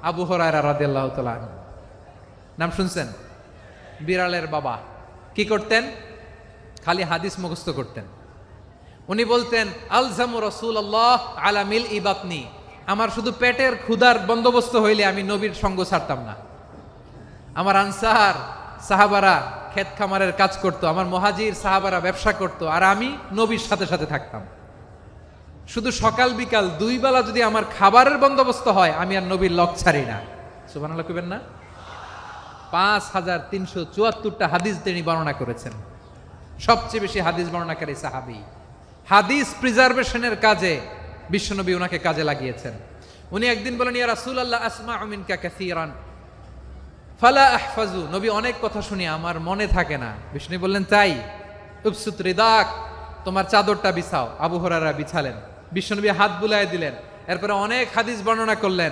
আবু হুরায়রা রাদিয়াল্লাহু তাআলা আনহু। নাম শুনছেন? বিড়ালের বাবা। কি করতেন? খালি হাদিস মুখস্থ করতেন। উনি বলতেন, আলজামু রাসূলুল্লাহ আলা মিল ইবাতনি, আমার শুধু পেটের ক্ষুধার বন্দোবস্ত হইলে আমি নবীর সঙ্গ ছাড়তাম না। আমার আনসার সাহাবারা ক্ষেত খামারের কাজ করত, আমার মুহাজির সাহাবারা ব্যবসা করত, আর আমি নবীর সাথে সাথে থাকতাম। শুধু সকাল বিকাল দুই বেলা যদি আমার খাবারের বন্দোবস্ত হয়, আমি আর নবীর লক ছাড়ি না। সুবহানাল্লাহ কইবেন না? 5374টা হাদিস তিনি বর্ণনা করেছেন। সবচেয়ে বেশি হাদিস বর্ণনাকারী সাহাবী। হাদিস প্রিজার্ভেশনের কাজে বিশ্বনবী ওনাকে কাজে লাগিয়েছেন। উনি একদিন বলেন, ইয়া রাসূলুল্লাহ আসমাউ মিনকা কাসীরান ফালা আহফাজু, নবী অনেক কথা শুনি আমার মনে থাকে না। বিষ্ণু বললেন, তাই? উবসুত রিদাক, তোমার চাদরটা বিছাও। আবু হুরায়রা বিছালেন, বিশ্বনবী হাত বুলায় দিলেন, এরপরে অনেক হাদিস বর্ণনা করলেন।